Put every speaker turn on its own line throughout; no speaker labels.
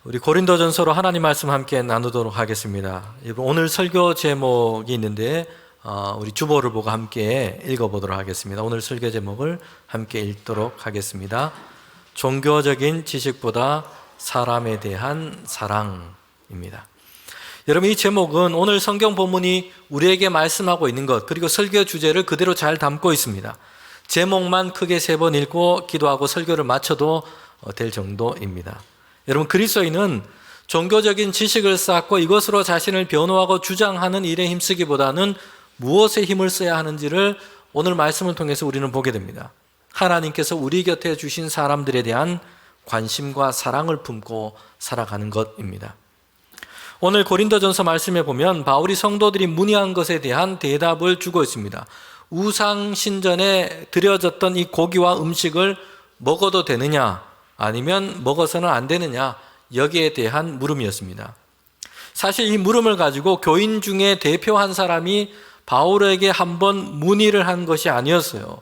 우리 고린도전서로 하나님 말씀 함께 나누도록 하겠습니다. 오늘 설교 제목이 있는데 우리 주보를 보고 함께 읽어보도록 하겠습니다. 오늘 설교 제목을 함께 읽도록 하겠습니다. 종교적인 지식보다 사람에 대한 사랑입니다. 여러분, 이 제목은 오늘 성경 본문이 우리에게 말씀하고 있는 것, 그리고 설교 주제를 그대로 잘 담고 있습니다. 제목만 크게 3번 읽고 기도하고 설교를 마쳐도 될 정도입니다. 여러분, 그리스도인은 종교적인 지식을 쌓고 이것으로 자신을 변호하고 주장하는 일에 힘쓰기보다는 무엇에 힘을 써야 하는지를 오늘 말씀을 통해서 우리는 보게 됩니다. 하나님께서 우리 곁에 주신 사람들에 대한 관심과 사랑을 품고 살아가는 것입니다. 오늘 고린도전서 말씀에 보면 바울이 성도들이 문의한 것에 대한 대답을 주고 있습니다. 우상 신전에 드려졌던 이 고기와 음식을 먹어도 되느냐, 아니면 먹어서는 안 되느냐, 여기에 대한 물음이었습니다. 사실 이 물음을 가지고 교인 중에 대표 한 사람이 바울에게 한번 문의를 한 것이 아니었어요.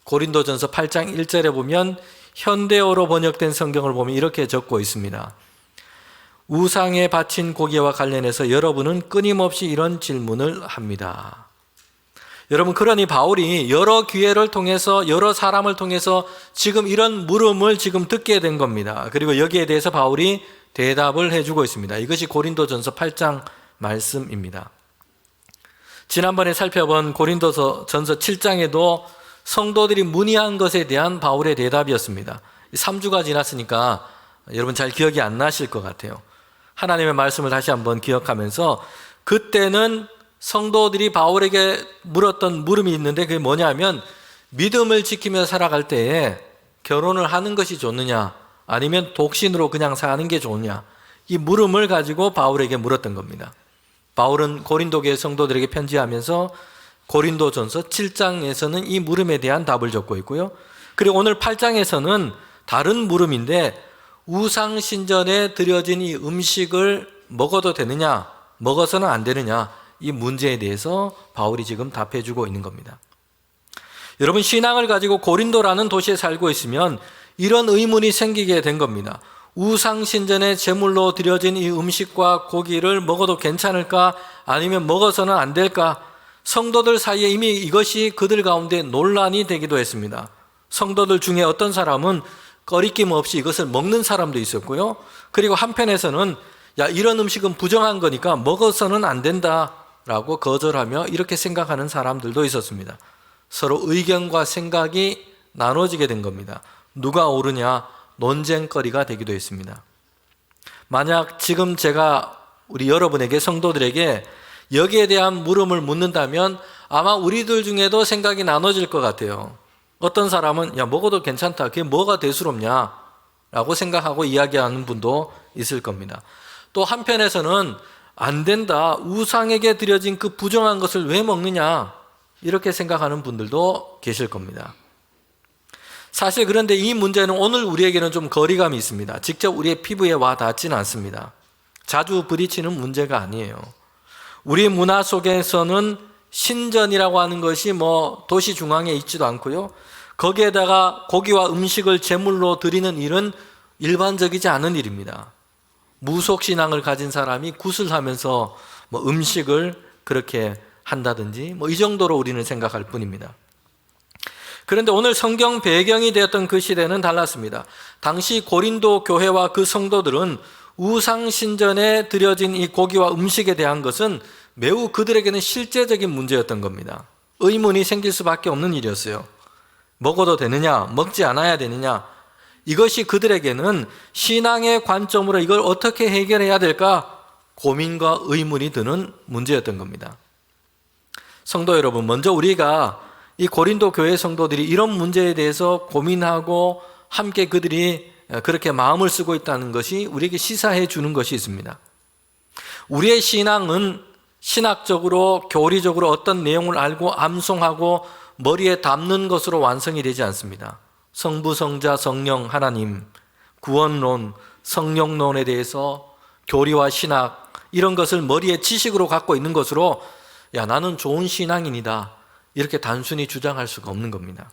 고린도전서 8장 1절에 보면 현대어로 번역된 성경을 보면 이렇게 적고 있습니다. 우상에 바친 고기와 관련해서 여러분은 끊임없이 이런 질문을 합니다. 여러분, 그러니 바울이 여러 기회를 통해서, 여러 사람을 통해서 지금 이런 물음을 지금 듣게 된 겁니다. 그리고 여기에 대해서 바울이 대답을 해주고 있습니다. 이것이 고린도전서 8장 말씀입니다. 지난번에 살펴본 고린도전서 7장에도 성도들이 문의한 것에 대한 바울의 대답이었습니다. 3주가 지났으니까 여러분 잘 기억이 안 나실 것 같아요. 하나님의 말씀을 다시 한번 기억하면서, 그때는 성도들이 바울에게 물었던 물음이 있는데, 그게 뭐냐면 믿음을 지키며 살아갈 때에 결혼을 하는 것이 좋느냐, 아니면 독신으로 그냥 사는 게 좋느냐, 이 물음을 가지고 바울에게 물었던 겁니다. 바울은 고린도교회 성도들에게 편지하면서 고린도전서 7장에서는 이 물음에 대한 답을 줬고 있고요. 그리고 오늘 8장에서는 다른 물음인데, 우상 신전에 드려진 이 음식을 먹어도 되느냐, 먹어서는 안 되느냐, 이 문제에 대해서 바울이 지금 답해주고 있는 겁니다. 여러분, 신앙을 가지고 고린도라는 도시에 살고 있으면 이런 의문이 생기게 된 겁니다. 우상 신전에 제물로 드려진 이 음식과 고기를 먹어도 괜찮을까, 아니면 먹어서는 안 될까? 성도들 사이에 이미 이것이 그들 가운데 논란이 되기도 했습니다. 성도들 중에 어떤 사람은 꺼리낌 없이 이것을 먹는 사람도 있었고요. 그리고 한편에서는 이런 음식은 부정한 거니까 먹어서는 안 된다 라고 거절하며 이렇게 생각하는 사람들도 있었습니다. 서로 의견과 생각이 나눠지게 된 겁니다. 누가 옳으냐, 논쟁거리가 되기도 했습니다. 만약 지금 제가 우리 여러분에게, 성도들에게 여기에 대한 물음을 묻는다면 아마 우리들 중에도 생각이 나눠질 것 같아요. 어떤 사람은 먹어도 괜찮다, 그게 뭐가 대수롭냐 라고 생각하고 이야기하는 분도 있을 겁니다. 또 한편에서는 안 된다, 우상에게 드려진 그 부정한 것을 왜 먹느냐, 이렇게 생각하는 분들도 계실 겁니다. 사실 그런데 이 문제는 오늘 우리에게는 좀 거리감이 있습니다. 직접 우리의 피부에 와 닿지는 않습니다. 자주 부딪히는 문제가 아니에요. 우리 문화 속에서는 신전이라고 하는 것이 도시 중앙에 있지도 않고요, 거기에다가 고기와 음식을 제물로 드리는 일은 일반적이지 않은 일입니다. 무속신앙을 가진 사람이 굿을 하면서 음식을 그렇게 한다든지 이 정도로 우리는 생각할 뿐입니다. 그런데 오늘 성경 배경이 되었던 그 시대는 달랐습니다. 당시 고린도 교회와 그 성도들은 우상 신전에 드려진 이 고기와 음식에 대한 것은 매우 그들에게는 실제적인 문제였던 겁니다. 의문이 생길 수밖에 없는 일이었어요. 먹어도 되느냐, 먹지 않아야 되느냐, 이것이 그들에게는 신앙의 관점으로 이걸 어떻게 해결해야 될까 고민과 의문이 드는 문제였던 겁니다. 성도 여러분, 먼저 우리가 이 고린도 교회 성도들이 이런 문제에 대해서 고민하고 함께 그들이 그렇게 마음을 쓰고 있다는 것이 우리에게 시사해 주는 것이 있습니다. 우리의 신앙은 신학적으로, 교리적으로 어떤 내용을 알고 암송하고 머리에 담는 것으로 완성이 되지 않습니다. 성부, 성자, 성령, 하나님, 구원론, 성령론에 대해서 교리와 신학, 이런 것을 머리에 지식으로 갖고 있는 것으로 나는 좋은 신앙인이다, 이렇게 단순히 주장할 수가 없는 겁니다.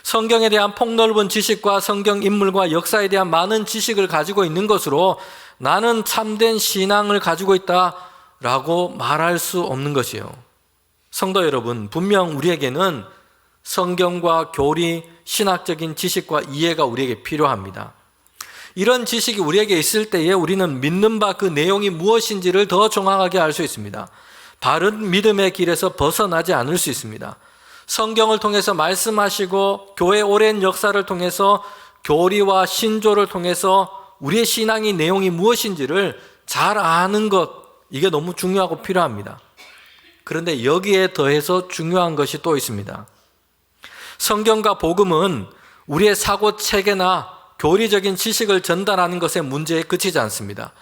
성경에 대한 폭넓은 지식과 성경 인물과 역사에 대한 많은 지식을 가지고 있는 것으로 나는 참된 신앙을 가지고 있다라고 말할 수 없는 것이에요. 성도 여러분, 분명 우리에게는 성경과 교리, 신학적인 지식과 이해가 우리에게 필요합니다. 이런 지식이 우리에게 있을 때에 우리는 믿는 바 그 내용이 무엇인지를 더 정확하게 알 수 있습니다. 바른 믿음의 길에서 벗어나지 않을 수 있습니다. 성경을 통해서 말씀하시고 교회 오랜 역사를 통해서 교리와 신조를 통해서 우리의 신앙의 내용이 무엇인지를 잘 아는 것, 이게 너무 중요하고 필요합니다. 그런데 여기에 더해서 중요한 것이 또 있습니다. 성경과 복음은 우리의 사고 체계나 교리적인 지식을 전달하는 것의 문제에 그치지 않습니다.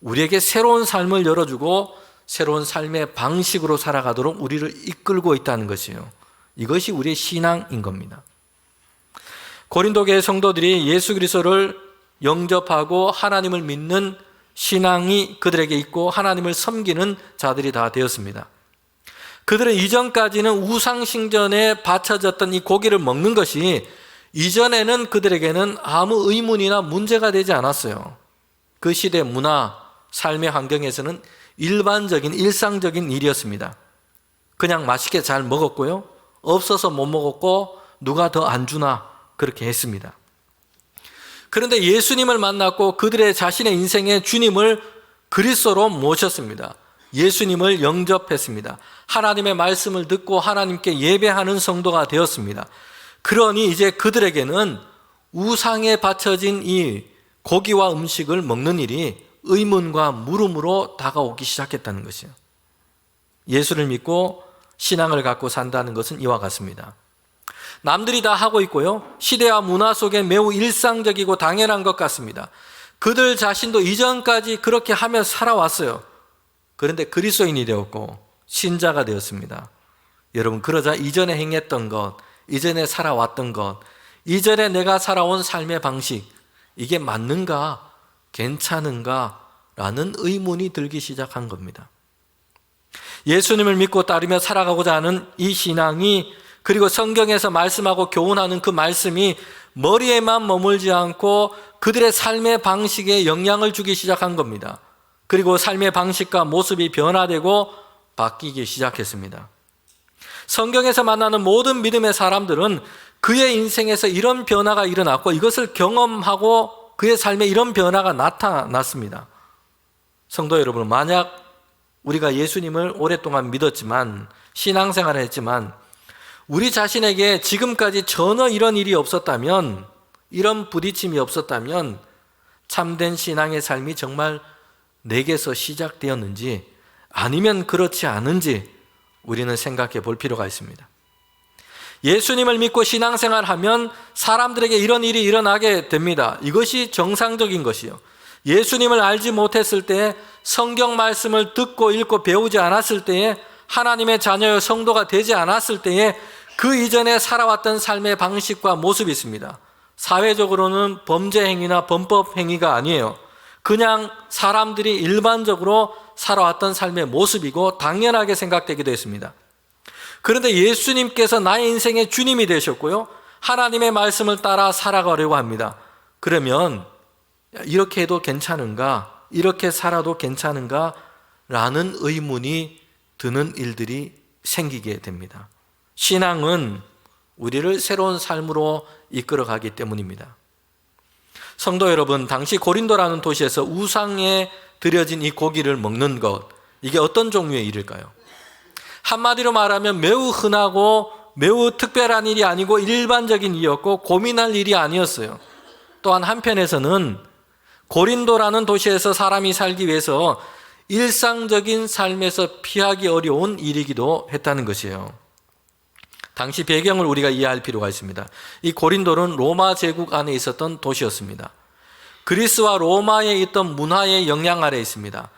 우리에게 새로운 삶을 열어주고 새로운 삶의 방식으로 살아가도록 우리를 이끌고 있다는 것이에요. 이것이 우리의 신앙인 겁니다. 고린도 교회 성도들이 예수 그리스도를 영접하고 하나님을 믿는 신앙이 그들에게 있고 하나님을 섬기는 자들이 다 되었습니다. 그들은 이전까지는 우상신전에 바쳐졌던 이 고기를 먹는 것이 이전에는 그들에게는 아무 의문이나 문제가 되지 않았어요. 그 시대 문화, 삶의 환경에서는 일반적인 일상적인 일이었습니다. 그냥 맛있게 잘 먹었고요, 없어서 못 먹었고 누가 더 안 주나 그렇게 했습니다. 그런데 예수님을 만났고 그들의 자신의 인생의 주님을 그리스도로 모셨습니다. 예수님을 영접했습니다. 하나님의 말씀을 듣고 하나님께 예배하는 성도가 되었습니다. 그러니 이제 그들에게는 우상에 바쳐진 이 고기와 음식을 먹는 일이 의문과 물음으로 다가오기 시작했다는 것이에요. 예수를 믿고 신앙을 갖고 산다는 것은 이와 같습니다. 남들이 다 하고 있고요, 시대와 문화 속에 매우 일상적이고 당연한 것 같습니다. 그들 자신도 이전까지 그렇게 하며 살아왔어요. 그런데 그리스도인이 되었고 신자가 되었습니다. 여러분, 그러자 이전에 행했던 것, 이전에 살아왔던 것, 이전에 내가 살아온 삶의 방식, 이게 맞는가, 괜찮은가 라는 의문이 들기 시작한 겁니다. 예수님을 믿고 따르며 살아가고자 하는 이 신앙이, 그리고 성경에서 말씀하고 교훈하는 그 말씀이 머리에만 머물지 않고 그들의 삶의 방식에 영향을 주기 시작한 겁니다. 그리고 삶의 방식과 모습이 변화되고 바뀌기 시작했습니다. 성경에서 만나는 모든 믿음의 사람들은 그의 인생에서 이런 변화가 일어났고 이것을 경험하고 그의 삶에 이런 변화가 나타났습니다. 성도 여러분, 만약 우리가 예수님을 오랫동안 믿었지만, 신앙생활을 했지만 우리 자신에게 지금까지 전혀 이런 일이 없었다면, 이런 부딪힘이 없었다면 참된 신앙의 삶이 정말 내게서 시작되었는지 아니면 그렇지 않은지 우리는 생각해 볼 필요가 있습니다. 예수님을 믿고 신앙생활하면 사람들에게 이런 일이 일어나게 됩니다. 이것이 정상적인 것이요. 예수님을 알지 못했을 때, 성경 말씀을 듣고 읽고 배우지 않았을 때에, 하나님의 자녀의 성도가 되지 않았을 때에 그 이전에 살아왔던 삶의 방식과 모습이 있습니다. 사회적으로는 범죄 행위나 범법 행위가 아니에요. 그냥 사람들이 일반적으로 살아왔던 삶의 모습이고 당연하게 생각되기도 했습니다. 그런데 예수님께서 나의 인생의 주님이 되셨고요, 하나님의 말씀을 따라 살아가려고 합니다. 그러면 이렇게 해도 괜찮은가? 이렇게 살아도 괜찮은가? 라는 의문이 드는 일들이 생기게 됩니다. 신앙은 우리를 새로운 삶으로 이끌어가기 때문입니다. 성도 여러분, 당시 고린도라는 도시에서 우상에 드려진 이 고기를 먹는 것, 이게 어떤 종류의 일일까요? 한마디로 말하면 매우 흔하고 매우 특별한 일이 아니고 일반적인 일이었고 고민할 일이 아니었어요. 또한 한편에서는 고린도라는 도시에서 사람이 살기 위해서 일상적인 삶에서 피하기 어려운 일이기도 했다는 것이에요. 당시 배경을 우리가 이해할 필요가 있습니다. 이 고린도는 로마 제국 안에 있었던 도시였습니다. 그리스와 로마에 있던 문화의 영향 아래 있습니다.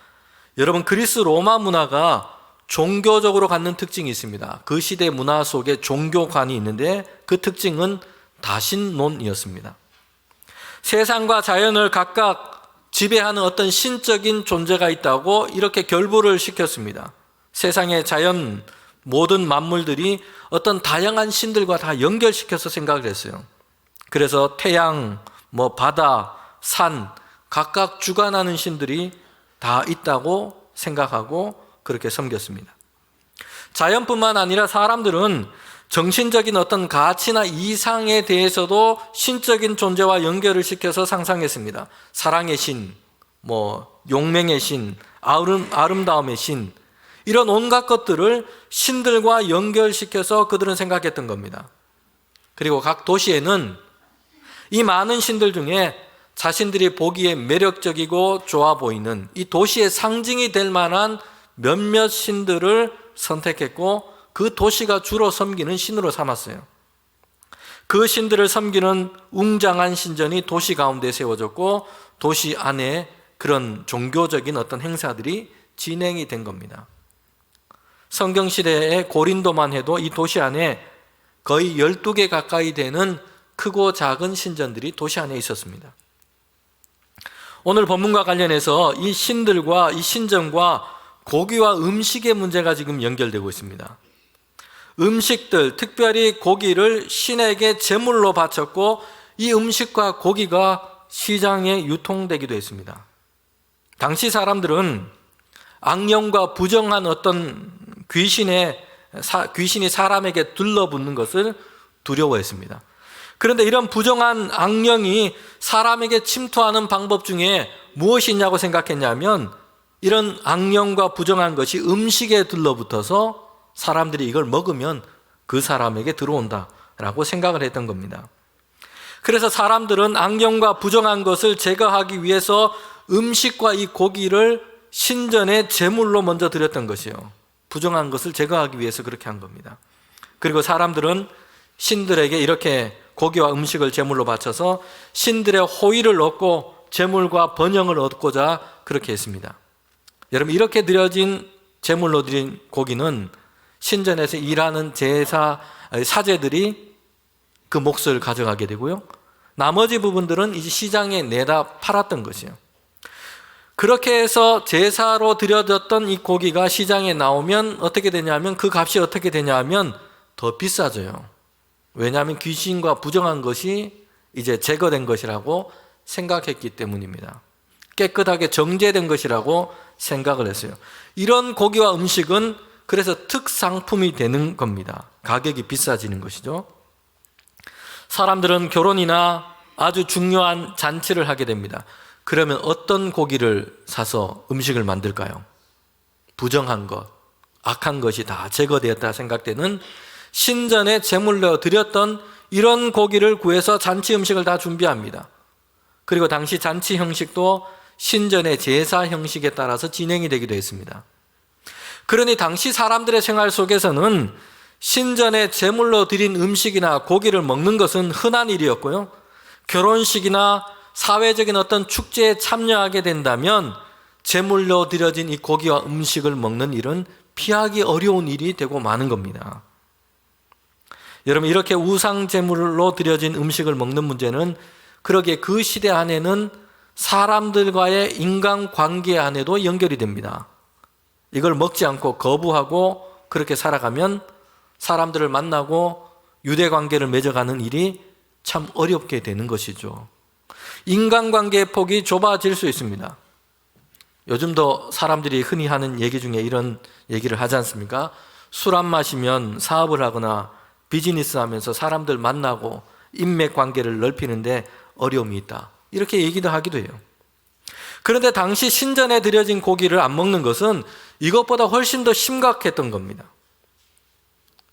여러분, 그리스 로마 문화가 종교적으로 갖는 특징이 있습니다. 그 시대 문화 속에 종교관이 있는데 그 특징은 다신론이었습니다. 세상과 자연을 각각 지배하는 어떤 신적인 존재가 있다고 이렇게 결부를 시켰습니다. 세상의 자연, 모든 만물들이 어떤 다양한 신들과 다 연결시켜서 생각을 했어요. 그래서 태양, 바다, 산, 각각 주관하는 신들이 다 있다고 생각하고 그렇게 섬겼습니다. 자연뿐만 아니라 사람들은 정신적인 어떤 가치나 이상에 대해서도 신적인 존재와 연결을 시켜서 상상했습니다. 사랑의 신, 용맹의 신, 아름다움의 신, 이런 온갖 것들을 신들과 연결시켜서 그들은 생각했던 겁니다. 그리고 각 도시에는 이 많은 신들 중에 자신들이 보기에 매력적이고 좋아 보이는 이 도시의 상징이 될 만한 몇몇 신들을 선택했고 그 도시가 주로 섬기는 신으로 삼았어요. 그 신들을 섬기는 웅장한 신전이 도시 가운데 세워졌고 도시 안에 그런 종교적인 어떤 행사들이 진행이 된 겁니다. 성경시대의 고린도만 해도 이 도시 안에 거의 12개 가까이 되는 크고 작은 신전들이 도시 안에 있었습니다. 오늘 본문과 관련해서 이 신들과 이 신전과 고기와 음식의 문제가 지금 연결되고 있습니다. 음식들, 특별히 고기를 신에게 제물로 바쳤고 이 음식과 고기가 시장에 유통되기도 했습니다. 당시 사람들은 악령과 부정한 어떤 귀신이 사람에게 들러붙는 것을 두려워했습니다. 그런데 이런 부정한 악령이 사람에게 침투하는 방법 중에 무엇이 있냐고 생각했냐면 이런 악령과 부정한 것이 음식에 들러붙어서 사람들이 이걸 먹으면 그 사람에게 들어온다라고 생각을 했던 겁니다. 그래서 사람들은 악령과 부정한 것을 제거하기 위해서 음식과 이 고기를 신전에 제물로 먼저 드렸던 것이요. 부정한 것을 제거하기 위해서 그렇게 한 겁니다. 그리고 사람들은 신들에게 이렇게 고기와 음식을 제물로 바쳐서 신들의 호의를 얻고 제물과 번영을 얻고자 그렇게 했습니다. 여러분, 이렇게 드려진 제물로 드린 고기는 신전에서 일하는 사제들이 그 몫을 가져가게 되고요. 나머지 부분들은 이제 시장에 내다 팔았던 것이에요. 그렇게 해서 제사로 드려졌던 이 고기가 시장에 나오면 어떻게 되냐면 그 값이 어떻게 되냐면 더 비싸져요. 왜냐하면 귀신과 부정한 것이 이제 제거된 것이라고 생각했기 때문입니다. 깨끗하게 정제된 것이라고 생각을 했어요. 이런 고기와 음식은 그래서 특상품이 되는 겁니다. 가격이 비싸지는 것이죠. 사람들은 결혼이나 아주 중요한 잔치를 하게 됩니다. 그러면 어떤 고기를 사서 음식을 만들까요? 부정한 것, 악한 것이 다 제거되었다 생각되는 신전에 제물로 드렸던 이런 고기를 구해서 잔치 음식을 다 준비합니다. 그리고 당시 잔치 형식도 신전의 제사 형식에 따라서 진행이 되기도 했습니다. 그러니 당시 사람들의 생활 속에서는 신전에 제물로 드린 음식이나 고기를 먹는 것은 흔한 일이었고요. 결혼식이나 사회적인 어떤 축제에 참여하게 된다면 제물로 드려진 이 고기와 음식을 먹는 일은 피하기 어려운 일이 되고 마는 겁니다. 여러분, 이렇게 우상 제물로 드려진 음식을 먹는 문제는 그러기에 그 시대 안에는 사람들과의 인간관계 안에도 연결이 됩니다. 이걸 먹지 않고 거부하고 그렇게 살아가면 사람들을 만나고 유대관계를 맺어가는 일이 참 어렵게 되는 것이죠. 인간관계의 폭이 좁아질 수 있습니다. 요즘도 사람들이 흔히 하는 얘기 중에 이런 얘기를 하지 않습니까? 술 안 마시면 사업을 하거나 비즈니스 하면서 사람들 만나고 인맥 관계를 넓히는데 어려움이 있다. 이렇게 얘기도 하기도 해요. 그런데 당시 신전에 드려진 고기를 안 먹는 것은 이것보다 훨씬 더 심각했던 겁니다.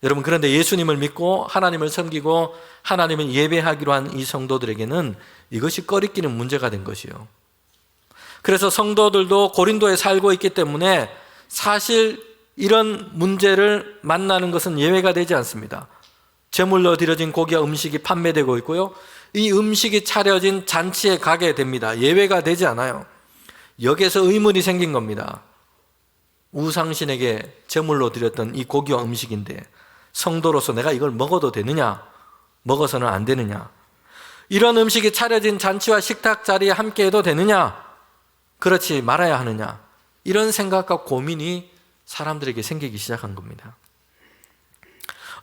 여러분, 그런데 예수님을 믿고 하나님을 섬기고 하나님을 예배하기로 한 이 성도들에게는 이것이 꺼리끼는 문제가 된 것이요. 그래서 성도들도 고린도에 살고 있기 때문에 사실 이런 문제를 만나는 것은 예외가 되지 않습니다. 제물로 드려진 고기와 음식이 판매되고 있고요. 이 음식이 차려진 잔치에 가게 됩니다. 예외가 되지 않아요. 여기에서 의문이 생긴 겁니다. 우상신에게 제물로 드렸던 이 고기와 음식인데 성도로서 내가 이걸 먹어도 되느냐? 먹어서는 안 되느냐? 이런 음식이 차려진 잔치와 식탁 자리에 함께해도 되느냐? 그렇지 말아야 하느냐? 이런 생각과 고민이 사람들에게 생기기 시작한 겁니다.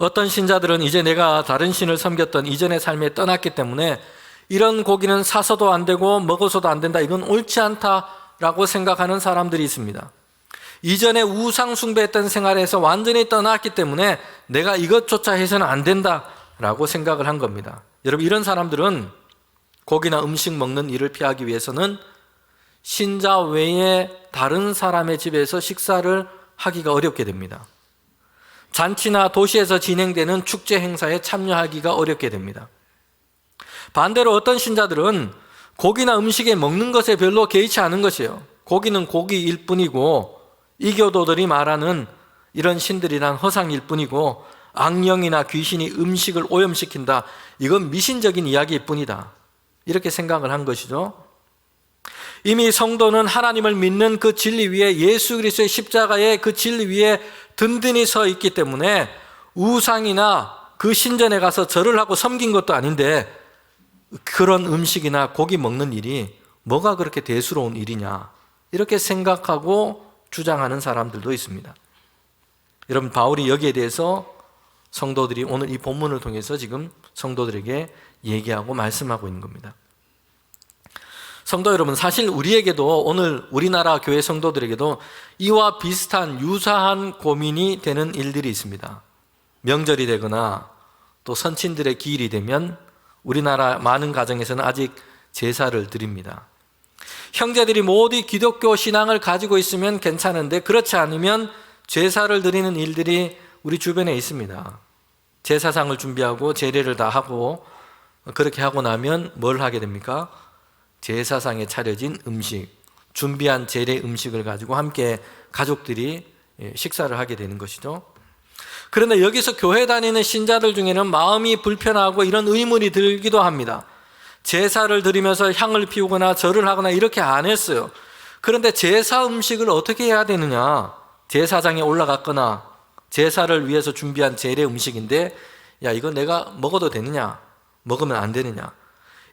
어떤 신자들은 이제 내가 다른 신을 섬겼던 이전의 삶에 떠났기 때문에 이런 고기는 사서도 안 되고 먹어서도 안 된다, 이건 옳지 않다라고 생각하는 사람들이 있습니다. 이전에 우상 숭배했던 생활에서 완전히 떠났기 때문에 내가 이것조차 해서는 안 된다라고 생각을 한 겁니다. 여러분, 이런 사람들은 고기나 음식 먹는 일을 피하기 위해서는 신자 외에 다른 사람의 집에서 식사를 하기가 어렵게 됩니다. 잔치나 도시에서 진행되는 축제 행사에 참여하기가 어렵게 됩니다. 반대로 어떤 신자들은 고기나 음식에 먹는 것에 별로 개의치 않은 것이에요. 고기는 고기일 뿐이고 이교도들이 말하는 이런 신들이란 허상일 뿐이고 악령이나 귀신이 음식을 오염시킨다, 이건 미신적인 이야기일 뿐이다, 이렇게 생각을 한 것이죠. 이미 성도는 하나님을 믿는 그 진리 위에, 예수 그리스도의 십자가의 그 진리 위에 든든히 서 있기 때문에 우상이나 그 신전에 가서 절을 하고 섬긴 것도 아닌데 그런 음식이나 고기 먹는 일이 뭐가 그렇게 대수로운 일이냐, 이렇게 생각하고 주장하는 사람들도 있습니다. 여러분, 바울이 여기에 대해서 성도들이 오늘 이 본문을 통해서 지금 성도들에게 얘기하고 말씀하고 있는 겁니다. 성도 여러분, 사실 우리에게도, 오늘 우리나라 교회 성도들에게도 이와 비슷한 유사한 고민이 되는 일들이 있습니다. 명절이 되거나 또 선친들의 기일이 되면 우리나라 많은 가정에서는 아직 제사를 드립니다. 형제들이 모두 기독교 신앙을 가지고 있으면 괜찮은데 그렇지 않으면 제사를 드리는 일들이 우리 주변에 있습니다. 제사상을 준비하고 제례를 다 하고 그렇게 하고 나면 뭘 하게 됩니까? 제사상에 차려진 음식, 준비한 제례 음식을 가지고 함께 가족들이 식사를 하게 되는 것이죠. 그런데 여기서 교회 다니는 신자들 중에는 마음이 불편하고 이런 의문이 들기도 합니다. 제사를 드리면서 향을 피우거나 절을 하거나 이렇게 안 했어요. 그런데 제사 음식을 어떻게 해야 되느냐? 제사장에 올라갔거나 제사를 위해서 준비한 제례 음식인데, 야, 이거 내가 먹어도 되느냐? 먹으면 안 되느냐?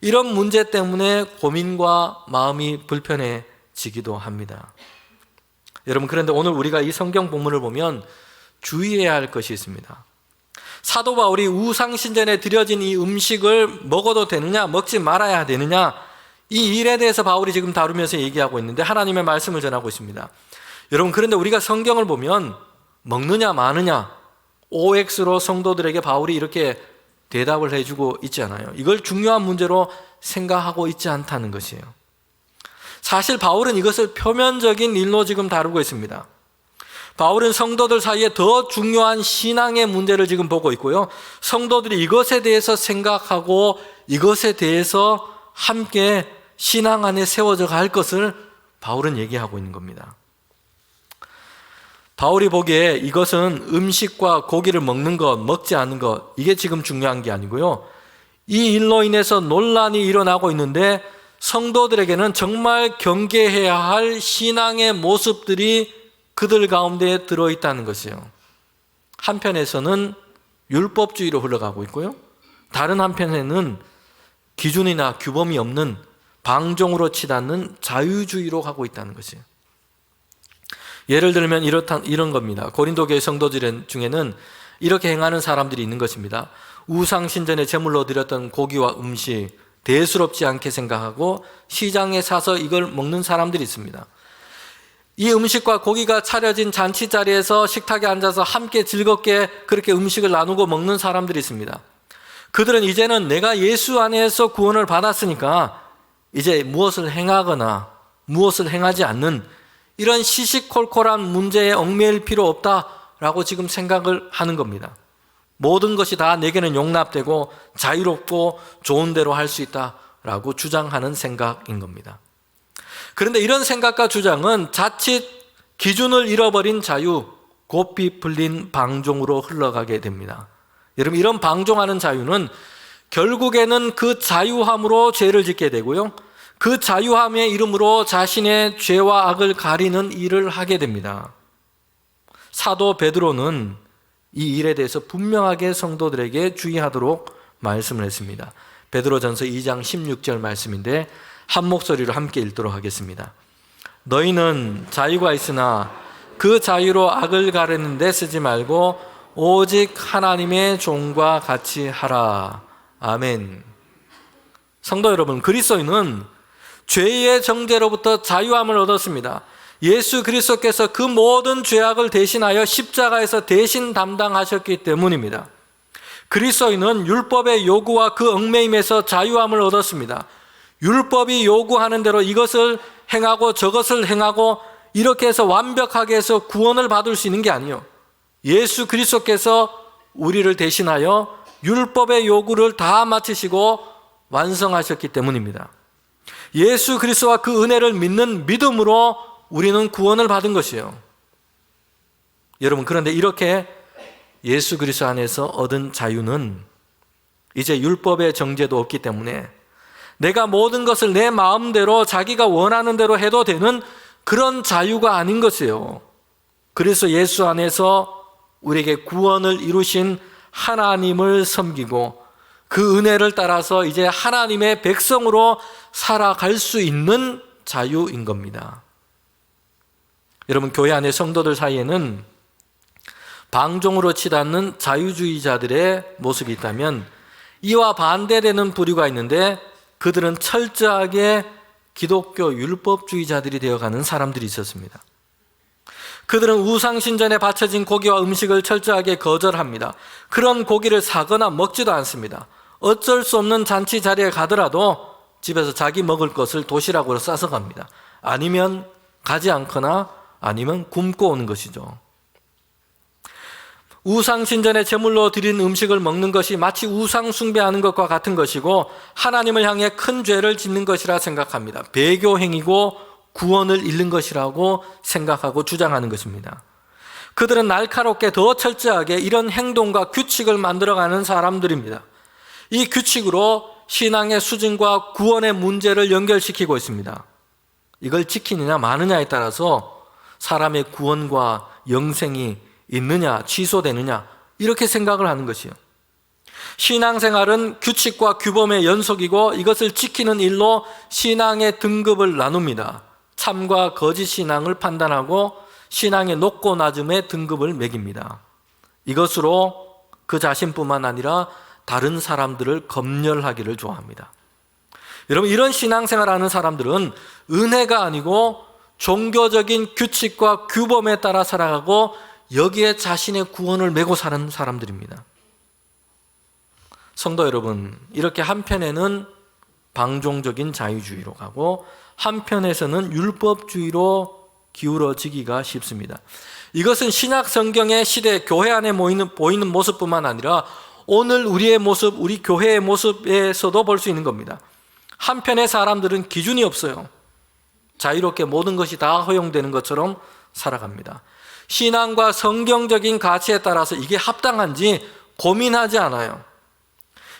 이런 문제 때문에 고민과 마음이 불편해지기도 합니다. 여러분, 그런데 오늘 우리가 이 성경 본문을 보면 주의해야 할 것이 있습니다. 사도 바울이 우상신전에 드려진 이 음식을 먹어도 되느냐, 먹지 말아야 되느냐, 이 일에 대해서 바울이 지금 다루면서 얘기하고 있는데 하나님의 말씀을 전하고 있습니다. 여러분, 그런데 우리가 성경을 보면 먹느냐 마느냐 OX로 성도들에게 바울이 이렇게 대답을 해주고 있지 않아요. 이걸 중요한 문제로 생각하고 있지 않다는 것이에요. 사실 바울은 이것을 표면적인 일로 지금 다루고 있습니다. 바울은 성도들 사이에 더 중요한 신앙의 문제를 지금 보고 있고요. 성도들이 이것에 대해서 생각하고 이것에 대해서 함께 신앙 안에 세워져 갈 것을 바울은 얘기하고 있는 겁니다. 바울이 보기에 이것은 음식과 고기를 먹는 것, 먹지 않는 것, 이게 지금 중요한 게 아니고요. 이 일로 인해서 논란이 일어나고 있는데 성도들에게는 정말 경계해야 할 신앙의 모습들이 그들 가운데 들어있다는 것이에요. 한편에서는 율법주의로 흘러가고 있고요. 다른 한편에는 기준이나 규범이 없는 방종으로 치닫는 자유주의로 가고 있다는 것이에요. 예를 들면 이런 겁니다. 고린도 교회 성도들 중에는 이렇게 행하는 사람들이 있는 것입니다. 우상신전에 제물로 드렸던 고기와 음식 대수롭지 않게 생각하고 시장에 사서 이걸 먹는 사람들이 있습니다. 이 음식과 고기가 차려진 잔치 자리에서 식탁에 앉아서 함께 즐겁게 그렇게 음식을 나누고 먹는 사람들이 있습니다. 그들은 이제는 내가 예수 안에서 구원을 받았으니까 이제 무엇을 행하거나 무엇을 행하지 않는 이런 시시콜콜한 문제에 얽매일 필요 없다라고 지금 생각을 하는 겁니다. 모든 것이 다 내게는 용납되고 자유롭고 좋은 대로 할 수 있다라고 주장하는 생각인 겁니다. 그런데 이런 생각과 주장은 자칫 기준을 잃어버린 자유, 고삐 풀린 방종으로 흘러가게 됩니다. 여러분, 이런 방종하는 자유는 결국에는 그 자유함으로 죄를 짓게 되고요. 그 자유함의 이름으로 자신의 죄와 악을 가리는 일을 하게 됩니다. 사도 베드로는 이 일에 대해서 분명하게 성도들에게 주의하도록 말씀을 했습니다. 베드로전서 2장 16절 말씀인데 한 목소리로 함께 읽도록 하겠습니다. 너희는 자유가 있으나 그 자유로 악을 가르는 데 쓰지 말고 오직 하나님의 종과 같이 하라. 아멘. 성도 여러분, 그리스도인은 죄의 정죄로부터 자유함을 얻었습니다. 예수 그리스도께서 그 모든 죄악을 대신하여 십자가에서 대신 담당하셨기 때문입니다. 그리스도인은 율법의 요구와 그 얽매임에서 자유함을 얻었습니다. 율법이 요구하는 대로 이것을 행하고 저것을 행하고 이렇게 해서 완벽하게 해서 구원을 받을 수 있는 게 아니에요. 예수 그리스도께서 우리를 대신하여 율법의 요구를 다 마치시고 완성하셨기 때문입니다. 예수 그리스도와 그 은혜를 믿는 믿음으로 우리는 구원을 받은 것이에요. 여러분, 그런데 이렇게 예수 그리스도 안에서 얻은 자유는 이제 율법의 정죄도 없기 때문에 내가 모든 것을 내 마음대로 자기가 원하는 대로 해도 되는 그런 자유가 아닌 것이에요. 그래서 예수 안에서 우리에게 구원을 이루신 하나님을 섬기고 그 은혜를 따라서 이제 하나님의 백성으로 살아갈 수 있는 자유인 겁니다. 여러분, 교회 안의 성도들 사이에는 방종으로 치닫는 자유주의자들의 모습이 있다면 이와 반대되는 부류가 있는데 그들은 철저하게 기독교 율법주의자들이 되어가는 사람들이 있었습니다. 그들은 우상신전에 바쳐진 고기와 음식을 철저하게 거절합니다. 그런 고기를 사거나 먹지도 않습니다. 어쩔 수 없는 잔치 자리에 가더라도 집에서 자기 먹을 것을 도시락으로 싸서 갑니다. 아니면 가지 않거나 아니면 굶고 오는 것이죠. 우상신전에 제물로 드린 음식을 먹는 것이 마치 우상 숭배하는 것과 같은 것이고 하나님을 향해 큰 죄를 짓는 것이라 생각합니다. 배교행위고 구원을 잃는 것이라고 생각하고 주장하는 것입니다. 그들은 날카롭게 더 철저하게 이런 행동과 규칙을 만들어가는 사람들입니다. 이 규칙으로 신앙의 수준과 구원의 문제를 연결시키고 있습니다. 이걸 지키느냐 마느냐에 따라서 사람의 구원과 영생이 있느냐 취소되느냐 이렇게 생각을 하는 것이요. 신앙생활은 규칙과 규범의 연속이고 이것을 지키는 일로 신앙의 등급을 나눕니다. 참과 거짓 신앙을 판단하고 신앙의 높고 낮음의 등급을 매깁니다. 이것으로 그 자신뿐만 아니라 다른 사람들을 검열하기를 좋아합니다. 여러분, 이런 신앙생활하는 사람들은 은혜가 아니고 종교적인 규칙과 규범에 따라 살아가고 여기에 자신의 구원을 메고 사는 사람들입니다. 성도 여러분, 이렇게 한편에는 방종적인 자유주의로 가고 한편에서는 율법주의로 기울어지기가 쉽습니다. 이것은 신약 성경의 시대 교회 안에 보이는 모습뿐만 아니라 오늘 우리의 모습, 우리 교회의 모습에서도 볼 수 있는 겁니다. 한편의 사람들은 기준이 없어요. 자유롭게 모든 것이 다 허용되는 것처럼 살아갑니다. 신앙과 성경적인 가치에 따라서 이게 합당한지 고민하지 않아요.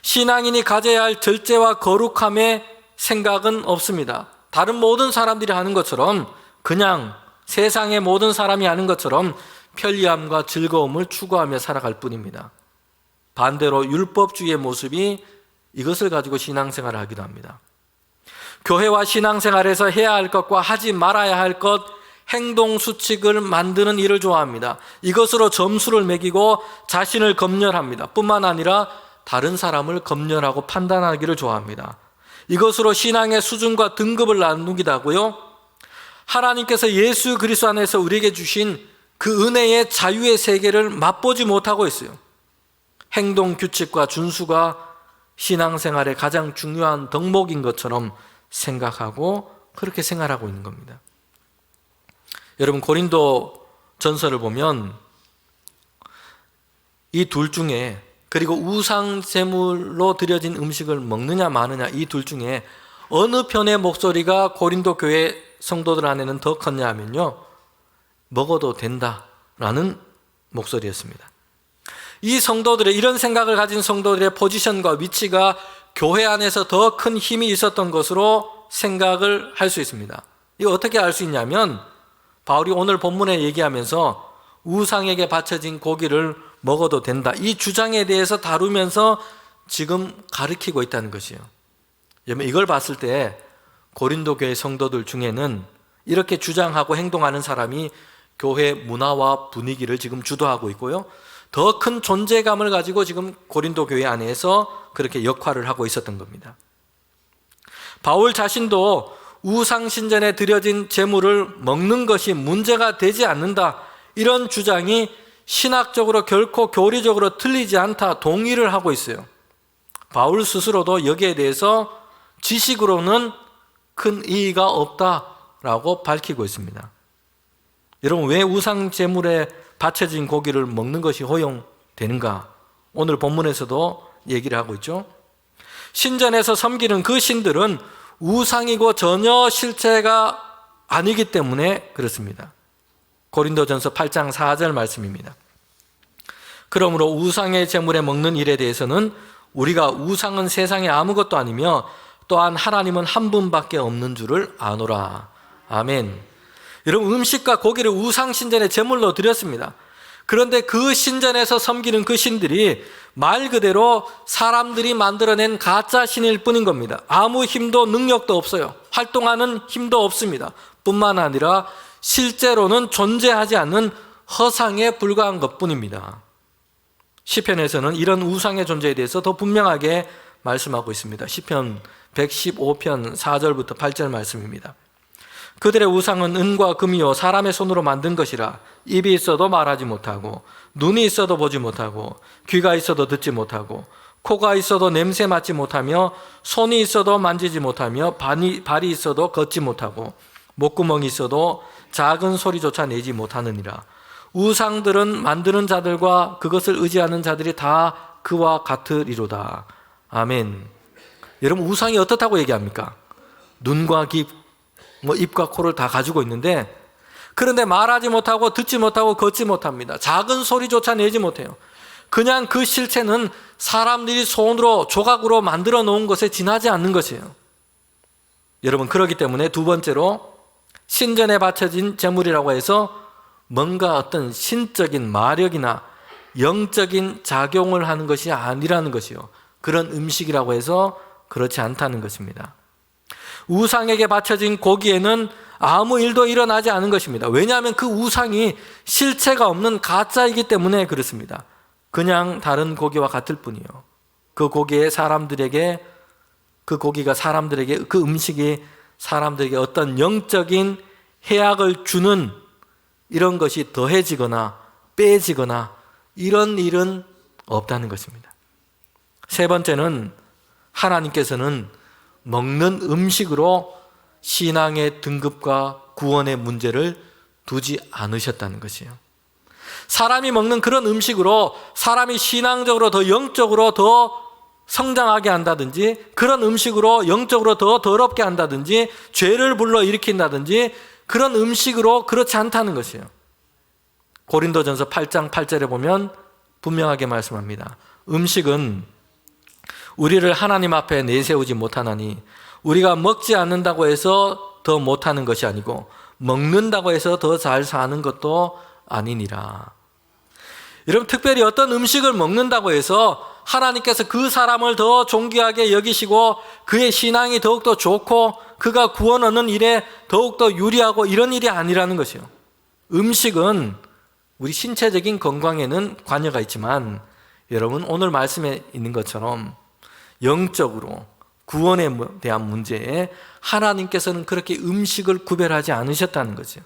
신앙인이 가져야 할 절제와 거룩함의 생각은 없습니다. 다른 모든 사람들이 하는 것처럼 그냥 세상의 모든 사람이 하는 것처럼 편리함과 즐거움을 추구하며 살아갈 뿐입니다. 반대로 율법주의의 모습이 이것을 가지고 신앙생활을 하기도 합니다. 교회와 신앙생활에서 해야 할 것과 하지 말아야 할 것, 행동 수칙을 만드는 일을 좋아합니다. 이것으로 점수를 매기고 자신을 검열합니다. 뿐만 아니라 다른 사람을 검열하고 판단하기를 좋아합니다. 이것으로 신앙의 수준과 등급을 나누기도 하고요. 하나님께서 예수 그리스도 안에서 우리에게 주신 그 은혜의 자유의 세계를 맛보지 못하고 있어요. 행동 규칙과 준수가 신앙생활의 가장 중요한 덕목인 것처럼 생각하고 그렇게 생활하고 있는 겁니다. 여러분, 고린도 전서를 보면 이 둘 중에, 그리고 우상 제물로 드려진 음식을 먹느냐 마느냐 이 둘 중에 어느 편의 목소리가 고린도 교회 성도들 안에는 더 컸냐 하면요, 먹어도 된다라는 목소리였습니다. 이 성도들의, 이런 생각을 가진 성도들의 포지션과 위치가 교회 안에서 더 큰 힘이 있었던 것으로 생각을 할 수 있습니다. 이거 어떻게 알 수 있냐면 바울이 오늘 본문에 얘기하면서 우상에게 바쳐진 고기를 먹어도 된다, 이 주장에 대해서 다루면서 지금 가르치고 있다는 것이에요. 여러분, 이걸 봤을 때 고린도 교회 성도들 중에는 이렇게 주장하고 행동하는 사람이 교회 문화와 분위기를 지금 주도하고 있고요, 더 큰 존재감을 가지고 지금 고린도 교회 안에서 그렇게 역할을 하고 있었던 겁니다. 바울 자신도 우상신전에 드려진 제물을 먹는 것이 문제가 되지 않는다, 이런 주장이 신학적으로 결코 교리적으로 틀리지 않다 동의를 하고 있어요. 바울 스스로도 여기에 대해서 지식으로는 큰 이의가 없다라고 밝히고 있습니다. 여러분, 왜 우상 제물에 바쳐진 고기를 먹는 것이 허용되는가? 오늘 본문에서도 얘기를 하고 있죠. 신전에서 섬기는 그 신들은 우상이고 전혀 실체가 아니기 때문에 그렇습니다. 고린도전서 8장 4절 말씀입니다. 그러므로 우상의 제물에 먹는 일에 대해서는 우리가 우상은 세상에 아무것도 아니며 또한 하나님은 한 분밖에 없는 줄을 아노라. 아멘. 여러분, 음식과 고기를 우상 신전에 제물로 드렸습니다. 그런데 그 신전에서 섬기는 그 신들이 말 그대로 사람들이 만들어낸 가짜 신일 뿐인 겁니다. 아무 힘도 능력도 없어요. 활동하는 힘도 없습니다. 뿐만 아니라 실제로는 존재하지 않는 허상에 불과한 것뿐입니다. 시편에서는 이런 우상의 존재에 대해서 더 분명하게 말씀하고 있습니다. 시편 115편 4절부터 8절 말씀입니다. 그들의 우상은 은과 금이요 사람의 손으로 만든 것이라 입이 있어도 말하지 못하고 눈이 있어도 보지 못하고 귀가 있어도 듣지 못하고 코가 있어도 냄새 맡지 못하며 손이 있어도 만지지 못하며 발이 있어도 걷지 못하고 목구멍이 있어도 작은 소리조차 내지 못하느니라. 우상들은 만드는 자들과 그것을 의지하는 자들이 다 그와 같으리로다. 아멘. 여러분, 우상이 어떻다고 얘기합니까? 눈과 귀, 입과 코를 다 가지고 있는데, 그런데 말하지 못하고 듣지 못하고 걷지 못합니다. 작은 소리조차 내지 못해요. 그냥 그 실체는 사람들이 손으로 조각으로 만들어 놓은 것에 지나지 않는 것이에요. 여러분, 그렇기 때문에 두 번째로 신전에 바쳐진 제물이라고 해서 뭔가 어떤 신적인 마력이나 영적인 작용을 하는 것이 아니라는 것이요, 그런 음식이라고 해서 그렇지 않다는 것입니다. 우상에게 바쳐진 고기에는 아무 일도 일어나지 않은 것입니다. 왜냐하면 그 우상이 실체가 없는 가짜이기 때문에 그렇습니다. 그냥 다른 고기와 같을 뿐이요. 그 고기가 사람들에게, 그 음식이 사람들에게 어떤 영적인 해악을 주는 이런 것이 더해지거나 빼지거나 이런 일은 없다는 것입니다. 세 번째는 하나님께서는 먹는 음식으로 신앙의 등급과 구원의 문제를 두지 않으셨다는 것이에요. 사람이 먹는 그런 음식으로 사람이 신앙적으로 더 영적으로 더 성장하게 한다든지, 그런 음식으로 영적으로 더 더럽게 한다든지, 죄를 불러일으킨다든지, 그런 음식으로 그렇지 않다는 것이에요. 고린도전서 8장 8절에 보면 분명하게 말씀합니다. 음식은 우리를 하나님 앞에 내세우지 못하나니 우리가 먹지 않는다고 해서 더 못하는 것이 아니고 먹는다고 해서 더 잘 사는 것도 아니니라. 여러분, 특별히 어떤 음식을 먹는다고 해서 하나님께서 그 사람을 더 존귀하게 여기시고 그의 신앙이 더욱더 좋고 그가 구원 얻는 일에 더욱더 유리하고 이런 일이 아니라는 것이요. 음식은 우리 신체적인 건강에는 관여가 있지만, 여러분, 오늘 말씀에 있는 것처럼 영적으로 구원에 대한 문제에 하나님께서는 그렇게 음식을 구별하지 않으셨다는 거죠.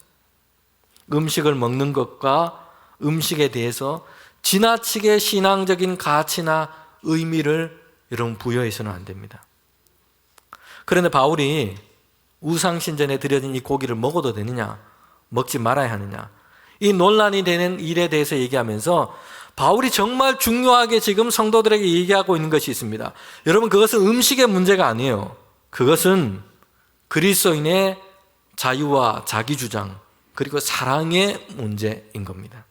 음식을 먹는 것과 음식에 대해서 지나치게 신앙적인 가치나 의미를 여러분 부여해서는 안 됩니다. 그런데 바울이 우상신전에 드려진 이 고기를 먹어도 되느냐, 먹지 말아야 하느냐, 이 논란이 되는 일에 대해서 얘기하면서 바울이 정말 중요하게 지금 성도들에게 얘기하고 있는 것이 있습니다. 여러분, 그것은 음식의 문제가 아니에요. 그것은 그리스도인의 자유와 자기주장, 그리고 사랑의 문제인 겁니다.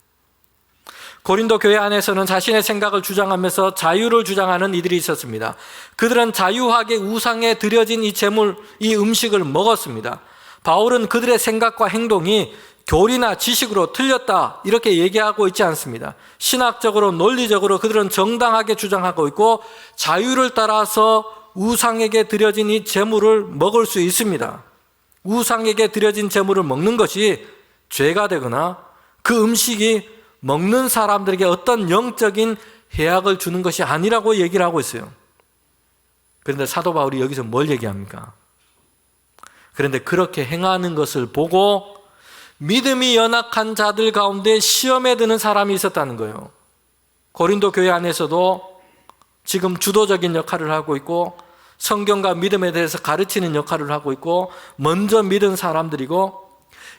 고린도 교회 안에서는 자신의 생각을 주장하면서 자유를 주장하는 이들이 있었습니다. 그들은 자유하게 우상에 드려진 이 제물, 이 음식을 먹었습니다. 바울은 그들의 생각과 행동이 교리나 지식으로 틀렸다 이렇게 얘기하고 있지 않습니다. 신학적으로 논리적으로 그들은 정당하게 주장하고 있고 자유를 따라서 우상에게 드려진 이 제물을 먹을 수 있습니다. 우상에게 드려진 제물을 먹는 것이 죄가 되거나 그 음식이 먹는 사람들에게 어떤 영적인 해악을 주는 것이 아니라고 얘기를 하고 있어요. 그런데 사도 바울이 여기서 뭘 얘기합니까? 그런데 그렇게 행하는 것을 보고 믿음이 연약한 자들 가운데 시험에 드는 사람이 있었다는 거예요. 고린도 교회 안에서도 지금 주도적인 역할을 하고 있고 성경과 믿음에 대해서 가르치는 역할을 하고 있고 먼저 믿은 사람들이고,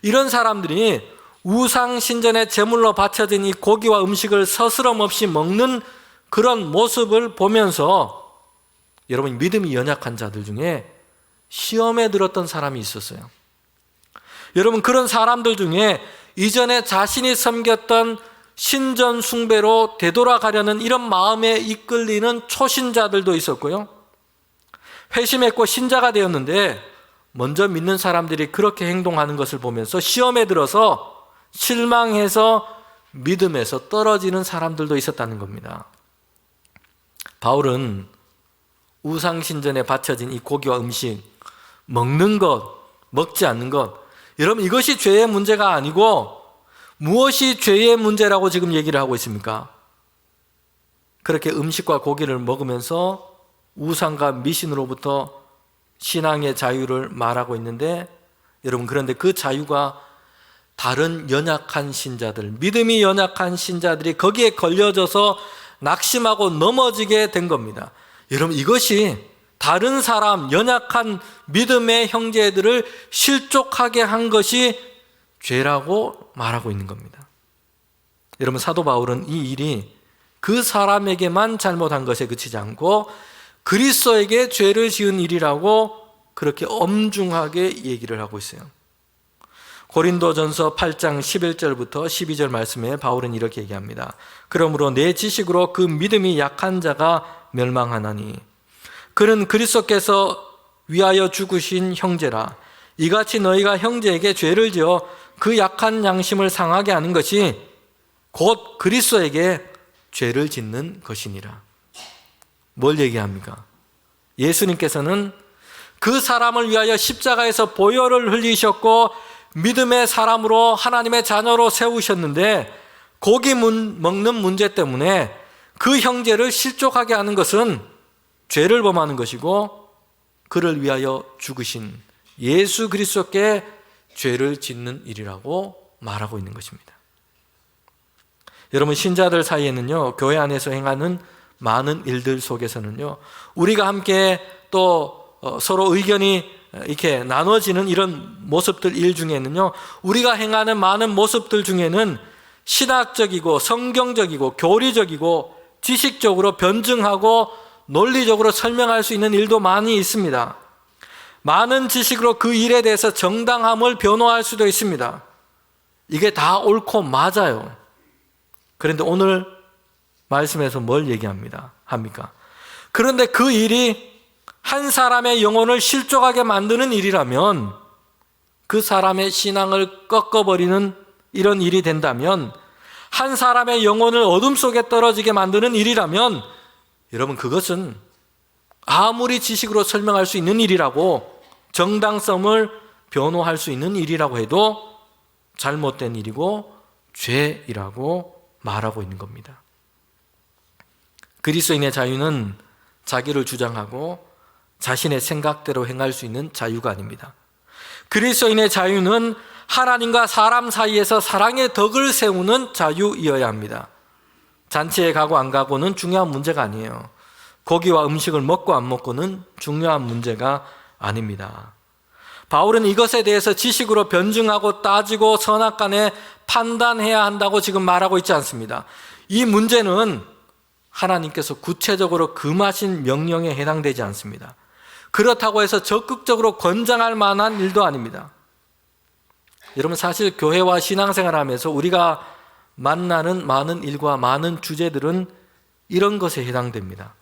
이런 사람들이 우상 신전에 제물로 바쳐진 이 고기와 음식을 서스럼 없이 먹는 그런 모습을 보면서 여러분, 믿음이 연약한 자들 중에 시험에 들었던 사람이 있었어요. 여러분, 그런 사람들 중에 이전에 자신이 섬겼던 신전 숭배로 되돌아가려는 이런 마음에 이끌리는 초신자들도 있었고요. 회심했고 신자가 되었는데 먼저 믿는 사람들이 그렇게 행동하는 것을 보면서 시험에 들어서 실망해서 믿음에서 떨어지는 사람들도 있었다는 겁니다. 바울은 우상신전에 바쳐진 이 고기와 음식, 먹는 것, 먹지 않는 것, 여러분, 이것이 죄의 문제가 아니고 무엇이 죄의 문제라고 지금 얘기를 하고 있습니까? 그렇게 음식과 고기를 먹으면서 우상과 미신으로부터 신앙의 자유를 말하고 있는데, 여러분, 그런데 그 자유가 다른 연약한 신자들, 믿음이 연약한 신자들이 거기에 걸려져서 낙심하고 넘어지게 된 겁니다. 여러분, 이것이 다른 사람, 연약한 믿음의 형제들을 실족하게 한 것이 죄라고 말하고 있는 겁니다. 여러분, 사도 바울은 이 일이 그 사람에게만 잘못한 것에 그치지 않고 그리스도에게 죄를 지은 일이라고 그렇게 엄중하게 얘기를 하고 있어요. 고린도전서 8장 11절부터 12절 말씀에 바울은 이렇게 얘기합니다. 그러므로 내 지식으로 그 믿음이 약한 자가 멸망하나니 그는 그리스도께서 위하여 죽으신 형제라. 이같이 너희가 형제에게 죄를 지어 그 약한 양심을 상하게 하는 것이 곧 그리스도에게 죄를 짓는 것이니라. 뭘 얘기합니까? 예수님께서는 그 사람을 위하여 십자가에서 보혈을 흘리셨고 믿음의 사람으로 하나님의 자녀로 세우셨는데, 고기 먹는 문제 때문에 그 형제를 실족하게 하는 것은 죄를 범하는 것이고 그를 위하여 죽으신 예수 그리스도께 죄를 짓는 일이라고 말하고 있는 것입니다. 여러분, 신자들 사이에는요, 교회 안에서 행하는 많은 일들 속에서는요, 우리가 함께 또 서로 의견이 이렇게 나눠지는 이런 모습들, 일 중에는요, 우리가 행하는 많은 모습들 중에는 신학적이고 성경적이고 교리적이고 지식적으로 변증하고 논리적으로 설명할 수 있는 일도 많이 있습니다. 많은 지식으로 그 일에 대해서 정당함을 변호할 수도 있습니다. 이게 다 옳고 맞아요. 그런데 오늘 말씀에서 뭘 얘기합니까? 그런데 그 일이 한 사람의 영혼을 실족하게 만드는 일이라면, 그 사람의 신앙을 꺾어버리는 이런 일이 된다면, 한 사람의 영혼을 어둠 속에 떨어지게 만드는 일이라면, 여러분, 그것은 아무리 지식으로 설명할 수 있는 일이라고, 정당성을 변호할 수 있는 일이라고 해도 잘못된 일이고 죄이라고 말하고 있는 겁니다. 그리스도인의 자유는 자기를 주장하고 자신의 생각대로 행할 수 있는 자유가 아닙니다. 그리스도인의 자유는 하나님과 사람 사이에서 사랑의 덕을 세우는 자유이어야 합니다. 잔치에 가고 안 가고는 중요한 문제가 아니에요. 고기와 음식을 먹고 안 먹고는 중요한 문제가 아닙니다. 바울은 이것에 대해서 지식으로 변증하고 따지고 선악간에 판단해야 한다고 지금 말하고 있지 않습니다. 이 문제는 하나님께서 구체적으로 금하신 명령에 해당되지 않습니다. 그렇다고 해서 적극적으로 권장할 만한 일도 아닙니다. 여러분, 사실 교회와 신앙생활 하면서 우리가 만나는 많은 일과 많은 주제들은 이런 것에 해당됩니다.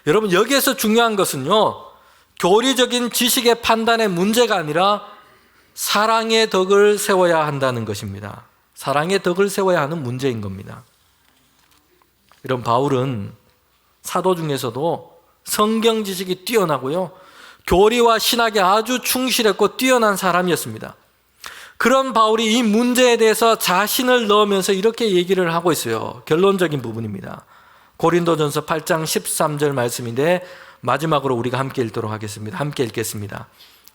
여러분, 여기에서 중요한 것은요, 교리적인 지식의 판단의 문제가 아니라 사랑의 덕을 세워야 한다는 것입니다. 사랑의 덕을 세워야 하는 문제인 겁니다. 이런 바울은 사도 중에서도 성경 지식이 뛰어나고요, 교리와 신학에 아주 충실했고 뛰어난 사람이었습니다. 그런 바울이 이 문제에 대해서 자신을 넣으면서 이렇게 얘기를 하고 있어요. 결론적인 부분입니다. 고린도전서 8장 13절 말씀인데 마지막으로 우리가 함께 읽도록 하겠습니다. 함께 읽겠습니다.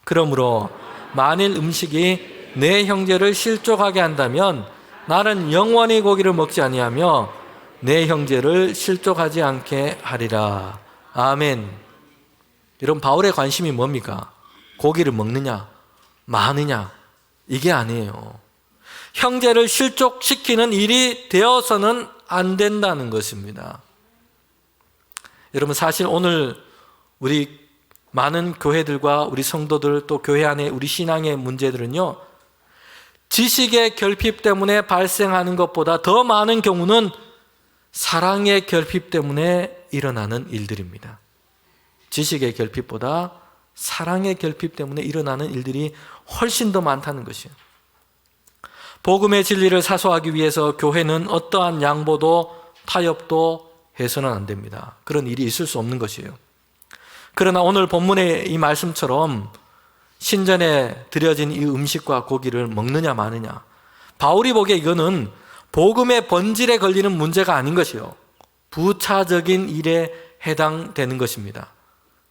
그러므로 만일 음식이 내 형제를 실족하게 한다면 나는 영원히 고기를 먹지 아니하며 내 형제를 실족하지 않게 하리라. 아멘. 여러분, 바울의 관심이 뭡니까? 고기를 먹느냐 마느냐 이게 아니에요. 형제를 실족시키는 일이 되어서는 안 된다는 것입니다. 여러분, 사실 오늘 우리 많은 교회들과 우리 성도들 또 교회 안에 우리 신앙의 문제들은요, 지식의 결핍 때문에 발생하는 것보다 더 많은 경우는 사랑의 결핍 때문에 일어나는 일들입니다. 지식의 결핍보다 사랑의 결핍 때문에 일어나는 일들이 훨씬 더 많다는 것이에요. 복음의 진리를 사수하기 위해서 교회는 어떠한 양보도 타협도 해서는 안 됩니다. 그런 일이 있을 수 없는 것이에요. 그러나 오늘 본문의 이 말씀처럼 신전에 드려진 이 음식과 고기를 먹느냐 마느냐, 바울이 보기에 이거는 복음의 본질에 걸리는 문제가 아닌 것이요, 부차적인 일에 해당되는 것입니다.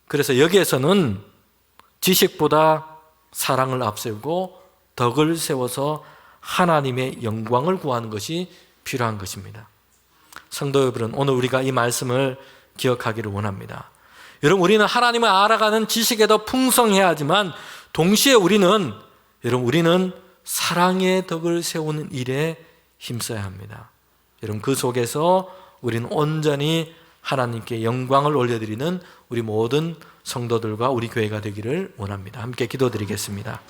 그래서 여기에서는 지식보다 사랑을 앞세우고 덕을 세워서 하나님의 영광을 구하는 것이 필요한 것입니다. 성도 여러분, 오늘 우리가 이 말씀을 기억하기를 원합니다. 여러분, 우리는 하나님을 알아가는 지식에 더 풍성해야 하지만 동시에 우리는 사랑의 덕을 세우는 일에 힘써야 합니다. 여러분, 그 속에서 우리는 온전히 하나님께 영광을 올려드리는 우리 모든 성도들과 우리 교회가 되기를 원합니다. 함께 기도드리겠습니다.